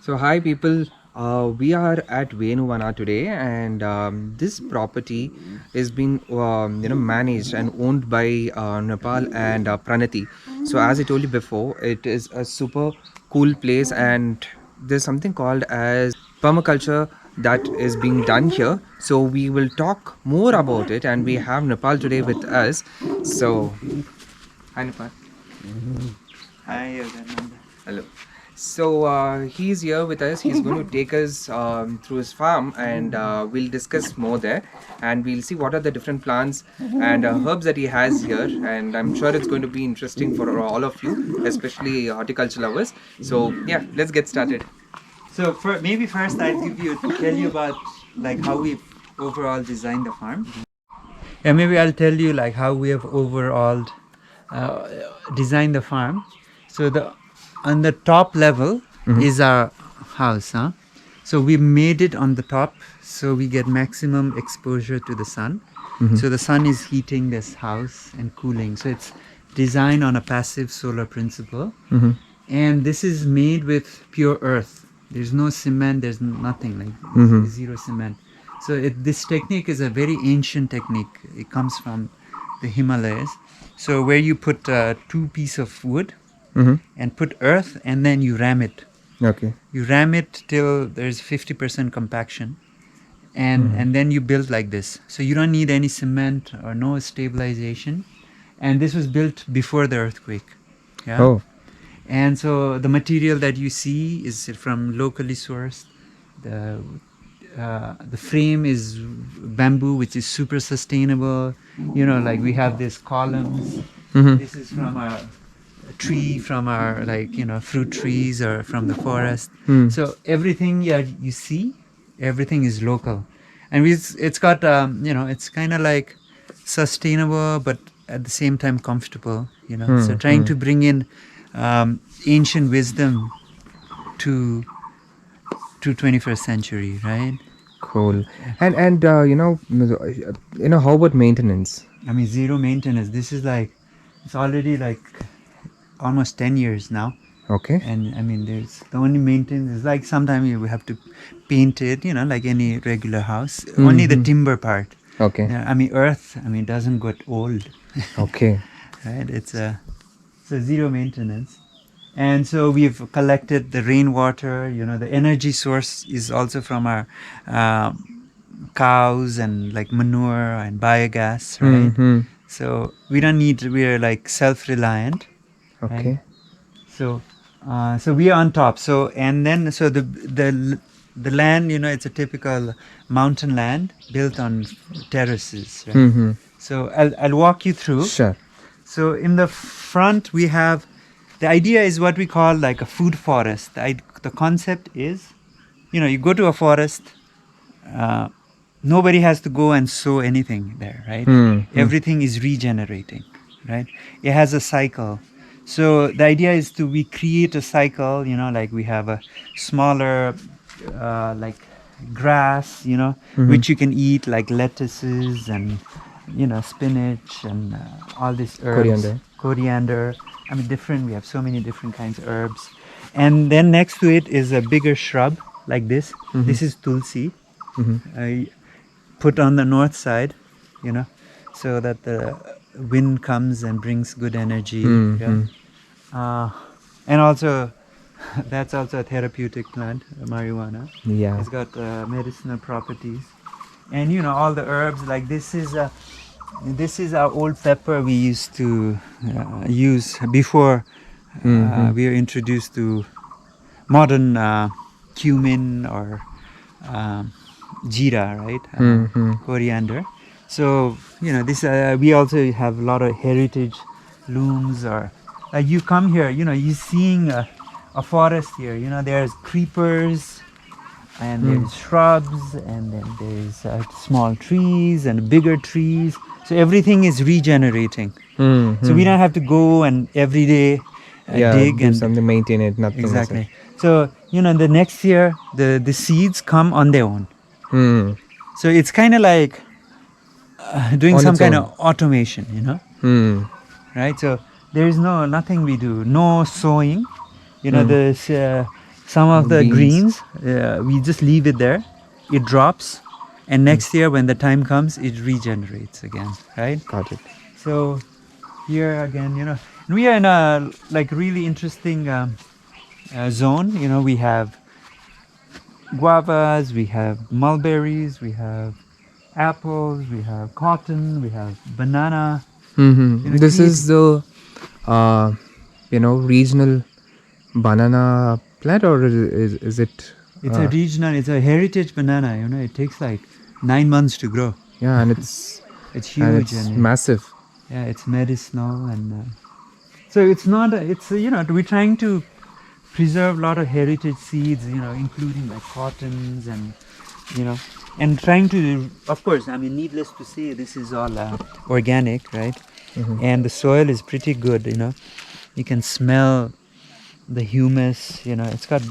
So hi people, we are at Venuvana today, and this property is being managed and owned by Nepal and Pranati. So as I told you before, it is a super cool place, and there's something called as permaculture that is being done here. So we will talk more about it, and we have Nepal today with us. So hi Nepal. Hi, Yogananda. Hello. So he's here with us. He's going to take us through his farm, and we'll discuss more there. And we'll see what are the different plants and herbs that he has here. And I'm sure it's going to be interesting for all of you, especially horticulture lovers. So yeah, let's get started. So maybe first I'll tell you about like how we overall designed the farm. Yeah, maybe I'll tell you like how we have overall uh, designed the farm. So the on the top level is our house, huh? So we made it on the top so we get maximum exposure to the sun. So the sun is heating this house and cooling. So it's designed on a passive solar principle. And this is made with pure earth. There's no cement, there's nothing, like zero cement. So this technique is a very ancient technique. It comes from the Himalayas. So where you put two pieces of wood and put earth, and then you ram it. Okay. You ram it till there's 50% compaction, and then you build like this. So you don't need any cement or no stabilization. And this was built before the earthquake. Yeah. Oh. And so the material that you see is from locally sourced. The frame is bamboo, which is super sustainable. You know, like we have these columns. This is from a tree, from our fruit trees or from the forest. So everything you see, everything is local, and it's got it's kind of like sustainable, but at the same time comfortable. So trying to bring in ancient wisdom to 21st century, right? Cool. And how about maintenance? I mean, zero maintenance. This is like, it's already like almost 10 years now. Okay. And I mean, there's the only maintenance is like sometimes you have to paint it, like any regular house. Only the timber part. Okay. Yeah, I mean, earth, I mean, doesn't get old. Okay. Right? It's zero maintenance. And so we've collected the rainwater, the energy source is also from our cows and like manure and biogas, right? So we're like self-reliant. Okay. Right? So we are on top. So and then so the land, it's a typical mountain land built on terraces. Right? So I'll walk you through. Sure. So in the front we have, the idea is what we call like a food forest. The concept is, you go to a forest, nobody has to go and sow anything there, right? Everything is regenerating, right? It has a cycle. So the idea is we create a cycle, like we have a smaller, like grass, which you can eat, like lettuces and, spinach and all these herbs. Coriander. I mean, we have so many different kinds of herbs. And then next to it is a bigger shrub like this. This is tulsi. Put on the north side, so that the wind comes and brings good energy. And also, that's also a therapeutic plant, marijuana. Yeah. It's got medicinal properties. And all the herbs, like this is our old pepper we used to use before we were introduced to modern cumin or jeera, right? Coriander. So this we also have a lot of heritage looms, or you come here, you're seeing a forest here. There's creepers and there's shrubs, and then there's small trees and bigger trees. So everything is regenerating. So we don't have to go and every day dig do and something, maintain it, nothing. exactly. So the next year the seeds come on their own. So it's kind of like doing On some its kind own. of automation, right? So there is nothing we do, no sowing. The some of the Beans. greens, we just leave it there. It drops, and next year when the time comes, it regenerates again, right? Got it. So here again, we are in a like really interesting zone. We have guavas, we have mulberries, we have apples, we have cotton, we have banana. This is the uh, regional banana plant, or is it? It's a regional, it's a heritage banana. It takes like 9 months to grow. Yeah, and it's It's huge it's and massive. yeah, it's medicinal and so it's not. We're trying to preserve a lot of heritage seeds. Including like cottons and trying to. Of course, I mean, needless to say, this is all organic, right? And the soil is pretty good. You can smell the humus. It's got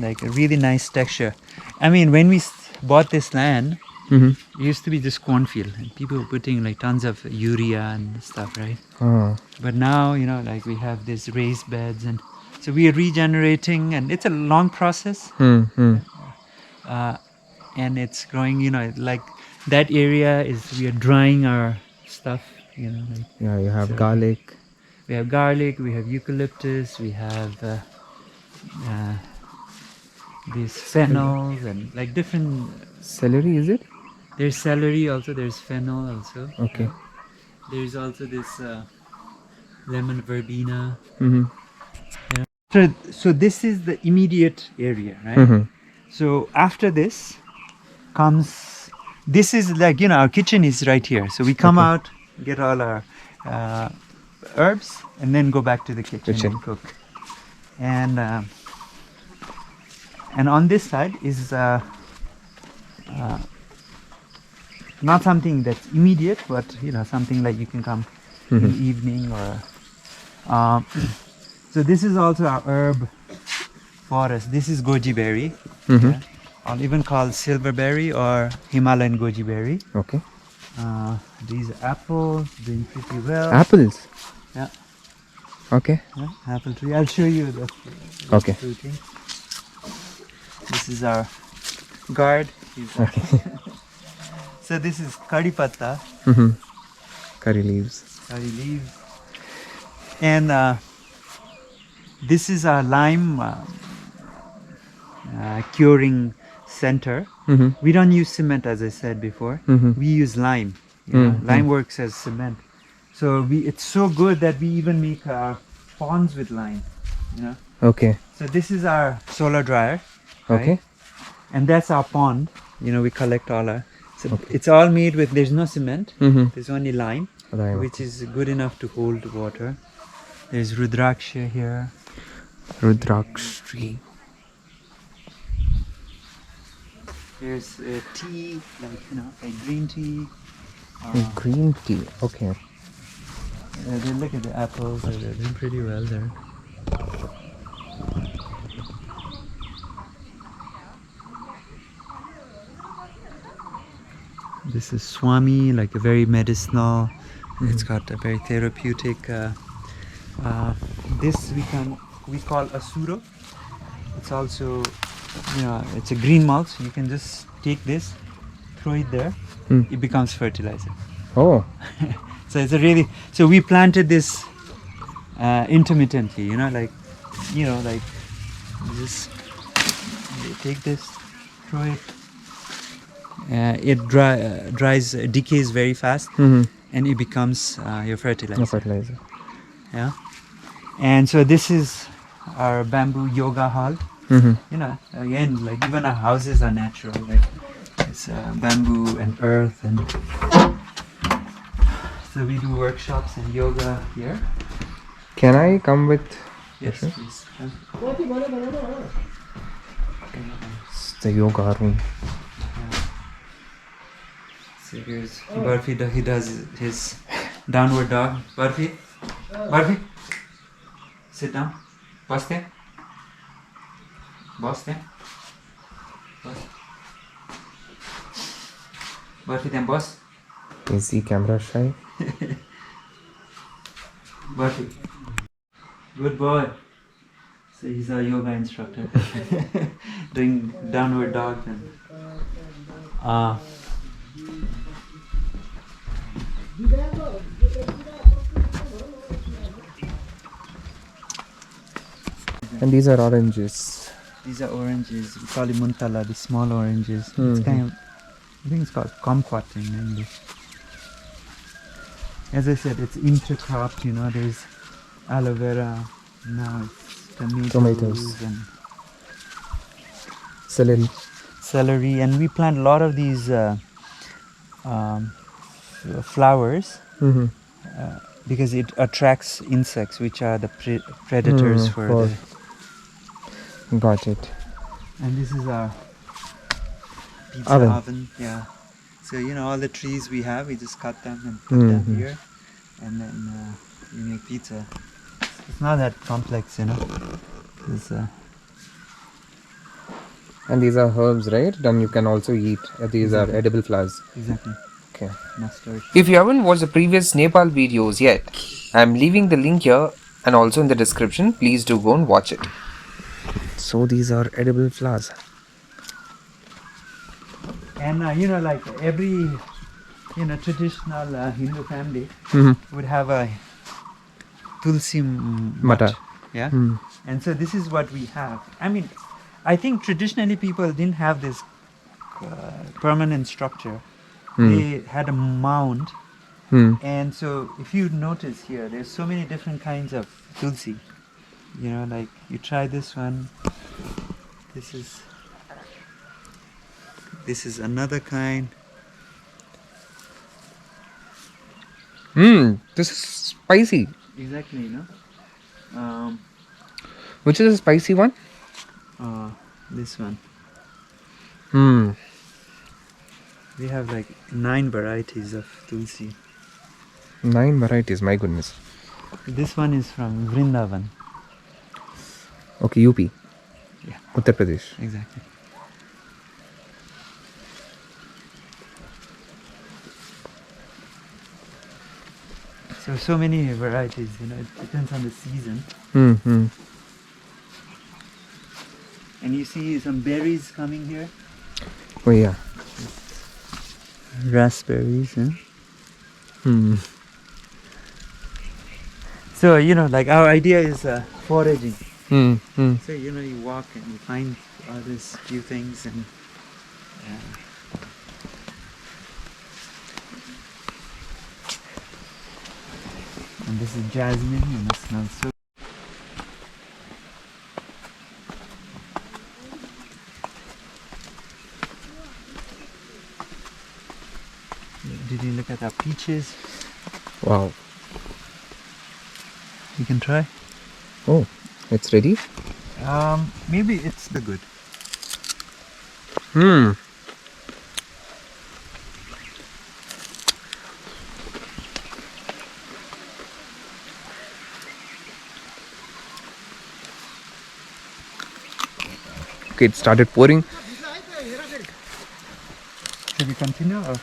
like a really nice texture. I mean, when we bought this land, it used to be just cornfield, and people were putting like tons of urea and stuff, right? Oh. But now, like we have these raised beds, and so we are regenerating, and it's a long process. And it's growing. Like that area is we are drying our stuff. Like Yeah, you have so garlic. we have garlic, we have eucalyptus, we have these fennels and like different. Celery, is it? There's celery also. There's fennel also. Okay. There's also this lemon verbena. Mm-hmm. So this is the immediate area, right? So after this comes, this is like, our kitchen is right here. So we come out, get all our herbs, and then go back to the kitchen and cook. And on this side is not something that's immediate, but something like you can come in the evening or. So this is also our herb forest. This is goji berry. Yeah? Or even called silverberry or Himalayan goji berry. Okay. These apples doing pretty well. Apples. Yeah. Okay. Yeah, apple tree. I'll show you the Okay. fruiting. This is our guard. Okay. So this is curry patta, Curry leaves. curry leaves, and this is our lime curing center. We don't use cement, as I said before. We use lime. Lime works as cement. So it's so good that we even make ponds with lime. Okay. So this is our solar dryer. Right? Okay. And that's our pond. We collect all our. So it's all made with. There's no cement. There's only lime, Lime. which is good enough to hold water. There's rudraksha here. Rudraksh tree. There's tea, like green tea. Green tea. Okay. Then look at the apples. They're doing pretty well there. This is Swami, like a very medicinal. It's got a very therapeutic. This we call asuro. It's also, it's a green mulch. You can just take this, throw it there. It becomes fertilizer. Oh. So it's a really. So we planted this intermittently. Like you just take this, throw it. It dries, decays very fast, and it becomes your fertilizer. No fertilizer. Yeah. And so this is our bamboo yoga hall. Again, like even our houses are natural. Like it's bamboo and earth, and so we do workshops and yoga here. Can I come with? Yes, please. It's the yoga room. So here's Barfi. He does his downward dog. Barfi, Barfi, sit down. Baste, baste, Barfi, then boss. Is he camera shy? Barfi, good boy. So he's our yoga instructor, doing downward dog and. And these are oranges. These are oranges. We call it muntala, the small oranges. It's Mhm. kind of, I think it's called kumquat in English. As I said, it's intercropped. You know, there's aloe vera. Now it's tomatoes. And Celery. celery, and we plant a lot of these flowers Mm-hmm. because it attracts insects, which are the predators for the. Got it. And this is our pizza Oven. oven. Yeah. So you know all the trees we have, we just cut them and put them here, and then we make pizza. It's not that complex, you know. It's, And these are herbs, right? Then you can also eat. These Exactly. are edible flowers. exactly. Okay. Mustard. If you haven't watched the previous Nepal videos yet, I'm leaving the link here and also in the description. Please do go and watch it. So these are edible flowers. And you know, like every traditional Hindu family would have a tulsi Mata. yeah. And so this is what we have. I mean, I think traditionally people didn't have this permanent structure. They had a mound. And so if you notice here, there's so many different kinds of tulsi. You know, like you try this one. This is another kind. This is spicy. Exactly, you know. Which is a spicy one? This one. Hmm. We have like 9 varieties of tulsi. 9 varieties, my goodness. This one is from Vrindavan. Okay, UP. Yeah. Uttar Pradesh. Exactly. So many varieties, you know, it depends on the season. And you see some berries coming here. Oh yeah. Raspberries, huh? So, you know, like our idea is foraging. So, you know, you walk and you find all these few things and this is jasmine and it smells so. Did you look at our peaches? Wow. You can try. Oh, it's ready? Maybe it's the good. Okay, it started pouring. Should we continue or?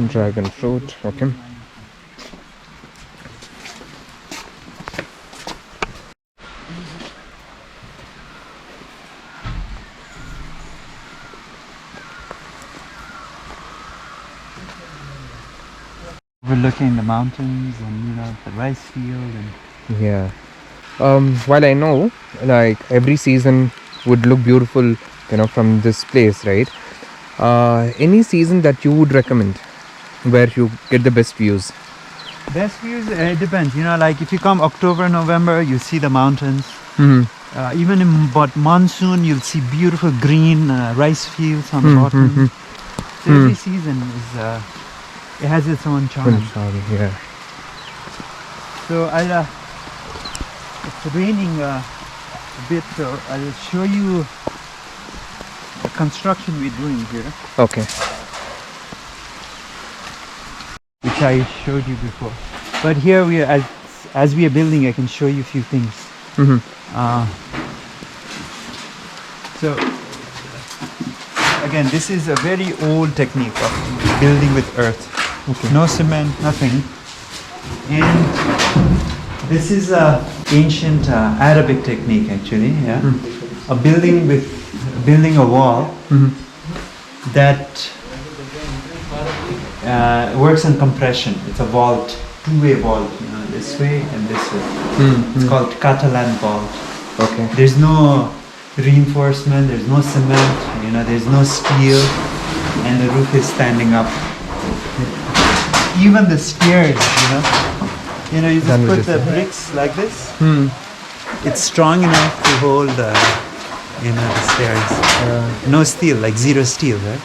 Dragon fruit, okay. Overlooking the mountains and, you know, the rice field and. Yeah. While I know, like, every season would look beautiful, you know, from this place, right? Any season that you would recommend where you get the best views? Best views, it depends. You know, like if you come October, November, you see the mountains. Even in monsoon, you'll see beautiful green rice fields on the bottom. So every season is, it has its own charm. Yeah. So it's raining a bit, so I'll show you the construction we're doing here, Okay. which I showed you before. But here we are, as we are building, I can show you a few things. So again, this is a very old technique of building with earth. Okay. No cement, nothing. And this is a ancient Arabic technique actually. Yeah, a building a wall that works on compression. It's a vault, two-way vault. You know, this way and this way. It's called Catalan vault. Okay. There's no reinforcement. There's no cement. You know, there's no steel, and the roof is standing up. Even the stairs, you just Done with put this, the bricks like this. It's strong enough to hold the stairs. No steel, like zero steel, right?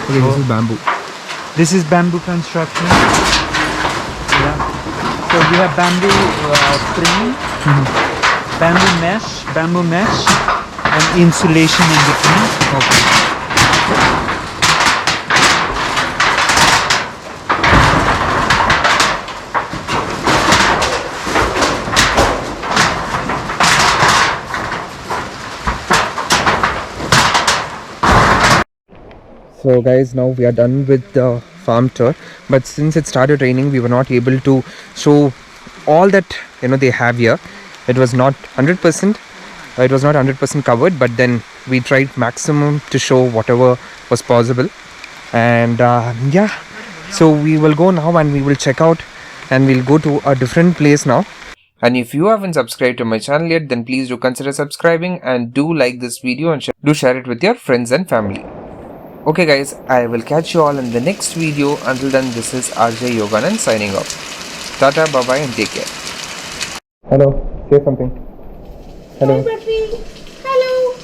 Okay, this is bamboo. This is bamboo construction. Yeah. So we have bamboo frame, bamboo mesh, and insulation in between. Okay. So guys, now we are done with the farm tour, but since it started raining, we were not able to show all that they have here. It was not 100%. It was not 100% covered, but then we tried maximum to show whatever was possible. And yeah, so we will go now and we will check out, and we'll go to a different place now. And if you haven't subscribed to my channel yet, then please do consider subscribing and do like this video and do share it with your friends and family. Okay guys, I will catch you all in the next video. Until then, this is RJ Yoganand signing off. Tata, bye bye and take care. Hello, say something. Hello. Hi, Bradley. Hello.